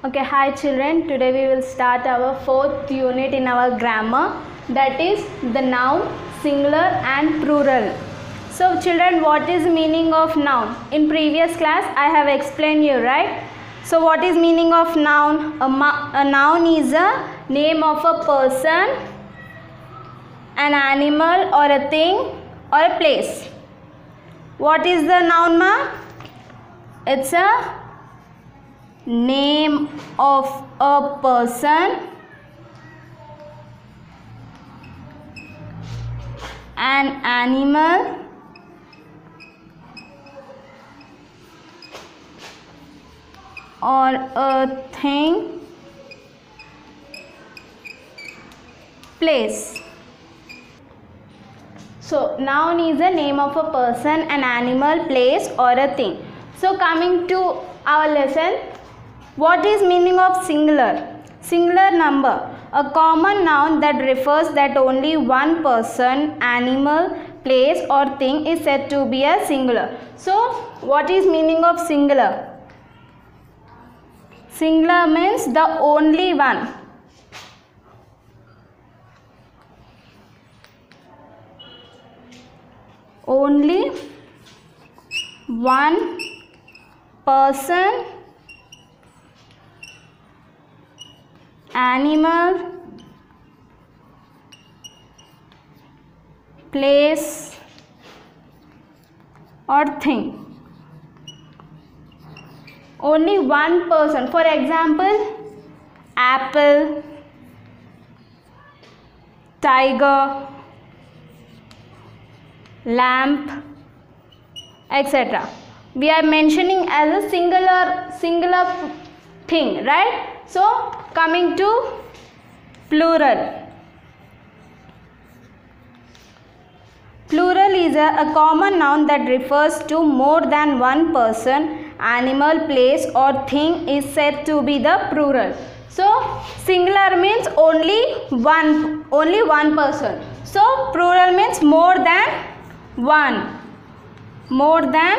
Okay, hi children. Today we will start our fourth unit in our grammar, that is the noun, singular and plural. So children, what is the meaning of noun? In previous class I have explained you, right? So what is meaning of noun? A noun is a name of a person, an animal or a thing or a place. What is the noun, ma? It's a name of a person, an animal or a thing, place. So noun is a name of a person, an animal, place or a thing. So coming to our lesson, what is meaning of singular? Singular number, a common noun that refers that only one person, animal, place or thing is said to be a singular. So what is meaning of singular? Singular means the only one. Only one person, animal, place or thing. Only one person. For example, apple, tiger, lamp, etc. We are mentioning as a singular thing, right? So coming to plural. Plural is a common noun that refers to more than one person, animal, place or thing is said to be the plural. So singular means only one person. So plural means more than one. More than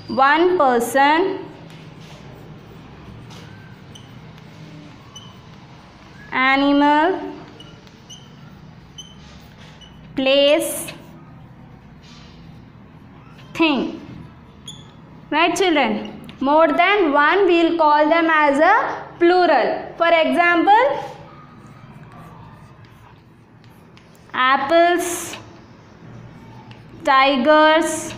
one person, animal, place, thing. Right children? More than one we will call them as a plural. For example, apples, tigers.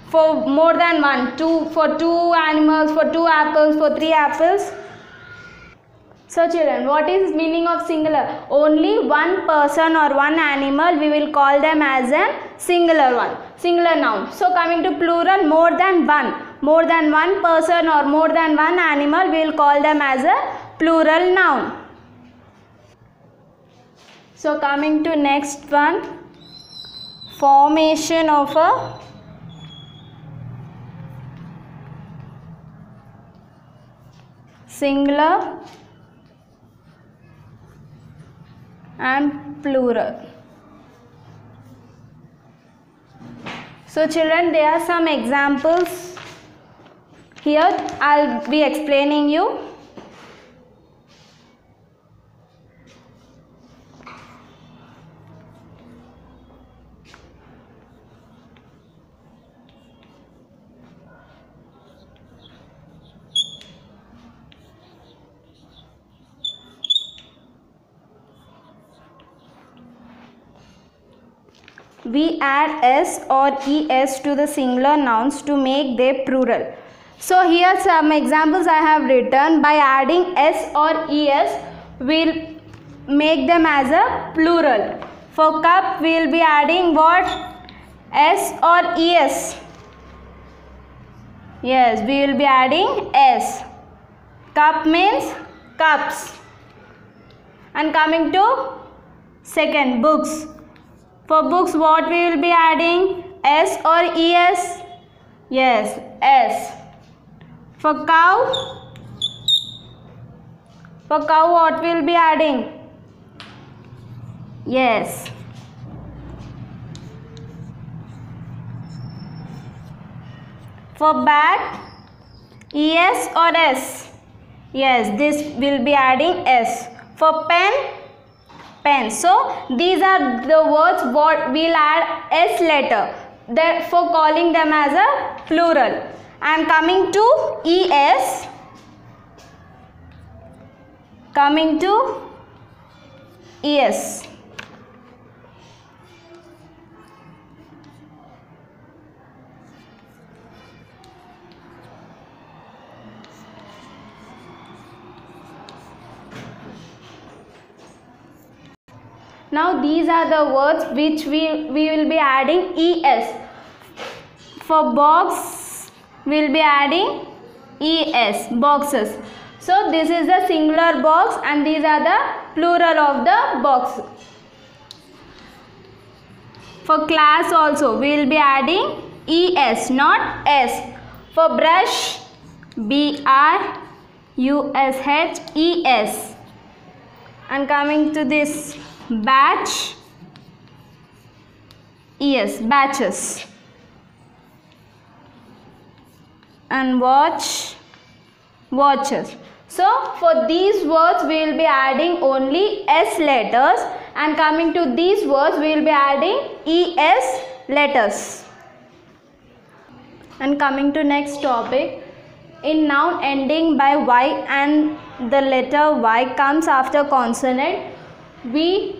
For more than one, for two animals, for two apples, for three apples. So children, what is meaning of singular? Only one person or one animal we will call them as a singular one, singular noun. So coming to plural, more than one person or more than one animal we will call them as a plural noun. So coming to next one, formation of a singular and plural. So children, there are some examples here. I'll be explaining you. We add s or es to the singular nouns to make their plural. So here some examples I have written. By adding s or es, we'll make them as a plural. For cup, we will be adding what? S or es? Yes, we will be adding s. Cup means cups. And coming to second, books. For books, what we will be adding? S or es? Yes, s. For cow, what we will be adding? Yes. For bag, ES or S? Yes, this will be adding S. For pen, pen. So these are the words what we'll add S letter. Therefore calling them as a plural. I am coming to ES. Coming to ES. Now these are the words which we will be adding ES. For box, we will be adding ES, boxes. So this is the singular box and these are the plural of the box. For class also, we will be adding ES, not S. For brush, BRUSHES. And coming to this batch, ES, batches. And watch, watches. So for these words we will be adding only S letters, and coming to these words we will be adding ES letters. And coming to next topic, in noun ending by Y and the letter Y comes after consonant, we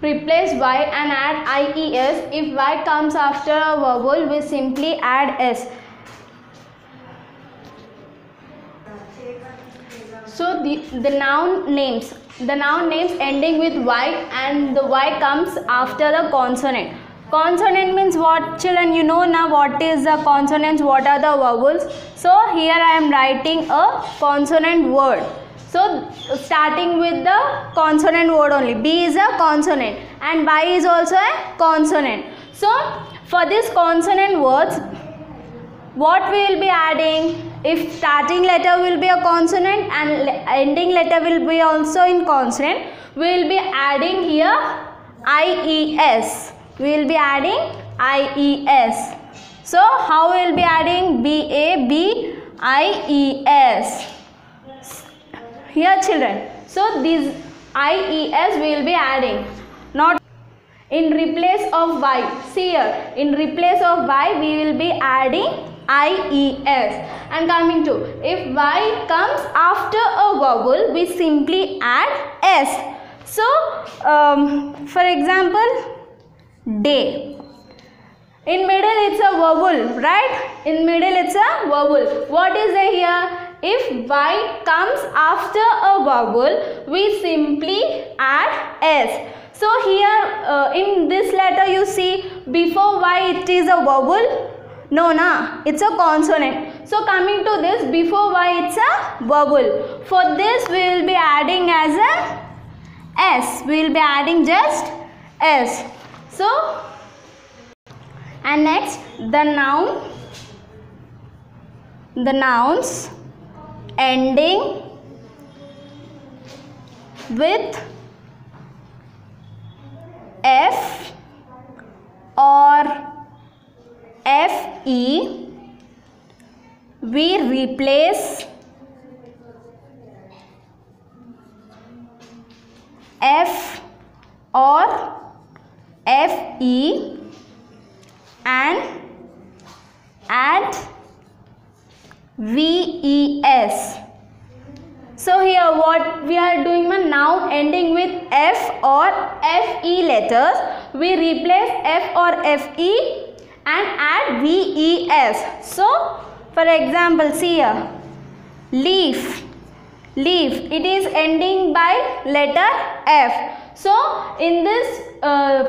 replace Y and add IES. If Y comes after a vowel, we simply add S. So the noun names ending with Y and the Y comes after a consonant. Consonant means what, children? You know now what is the consonants, what are the vowels. So here I am writing a consonant word. So starting with the consonant word only. B is a consonant and Y is also a consonant. So for this consonant words, what we will be adding? If starting letter will be a consonant and ending letter will be also in consonant, we will be adding here IES. We will be adding IES. So how we will be adding? BABIES. Here children. So these IES we will be adding. Not in replace of Y. See here. In replace of Y we will be adding IES. And coming to, if Y comes after a vowel, we simply add S. So for example, day. In middle it's a vowel, right? In middle it's a vowel. What is there here? If Y comes after a vowel, we simply add S. So here in this letter you see before Y it is a vowel. No, it's a consonant. So coming to this, before Y it's a vowel. For this we will be adding as a S. We will be adding just S. So, and next the nouns ending with F or FE, we replace F or FE and add VES. So here what we are doing, now ending with F or FE letters, we replace F or FE and add VES. So for example, see here, leaf, it is ending by letter F. So in this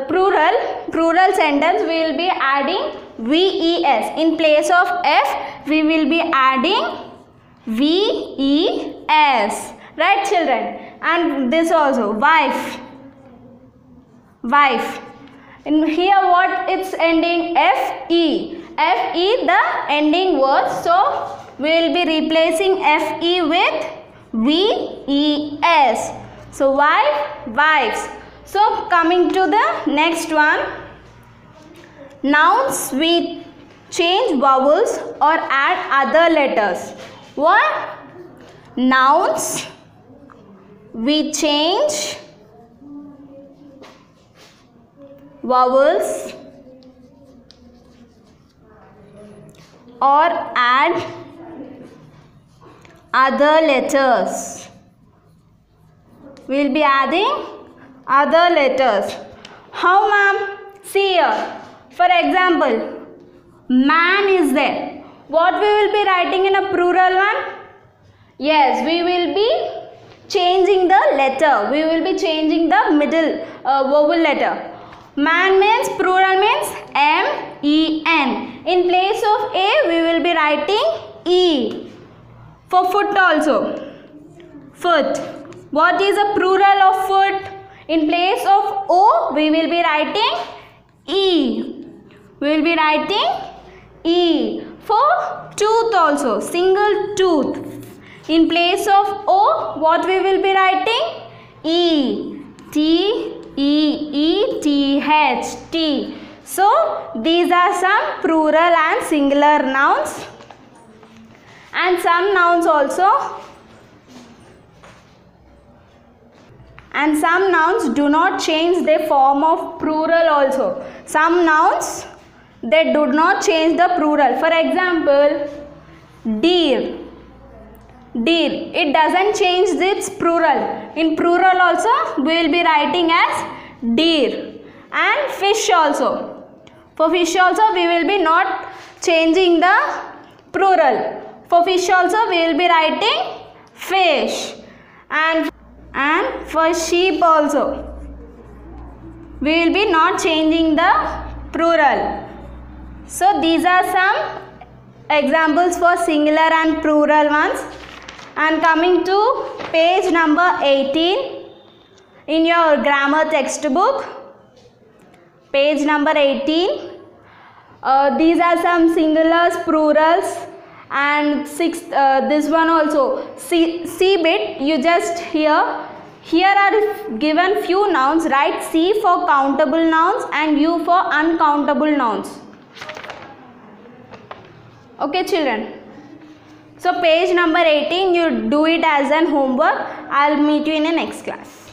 plural sentence we will be adding VES. In place of F we will be adding VES. Right children? And this also, wife. In here what it's ending? FE the ending word. So we will be replacing FE with VES. So wives. So coming to the next one, nouns we change vowels or add other letters. What? Nouns, we change vowels or add other letters. We will be adding other letters. How, ma'am? See here. For example, man is there. What we will be writing in a plural one? Yes, we will be changing the letter. We will be changing the middle vowel letter. Man means, plural means M-E-N. In place of A, we will be writing E. For foot also. Foot. What is a plural of foot? In place of O, we will be writing E. We will be writing E. For tooth also. Single tooth. In place of O, what we will be writing? E. T-E-E-T-H. T. So, these are some plural and singular nouns. And some nouns also. And some nouns do not change their form of plural also. Some nouns, they do not change the plural. For example, deer. Deer. It doesn't change its plural. In plural also, we will be writing as deer. And fish also. For fish also, we will be not changing the plural. For fish also, we will be writing fish. And for sheep also, we will be not changing the plural. So these are some examples for singular and plural ones. And coming to page number 18 in your grammar textbook, page number 18, these are some singulars, plurals, and this one also. C bit, you just here are given few nouns. Write C for countable nouns and U for uncountable nouns. Okay, children. So page number 18, you do it as an homework. I'll meet you in the next class.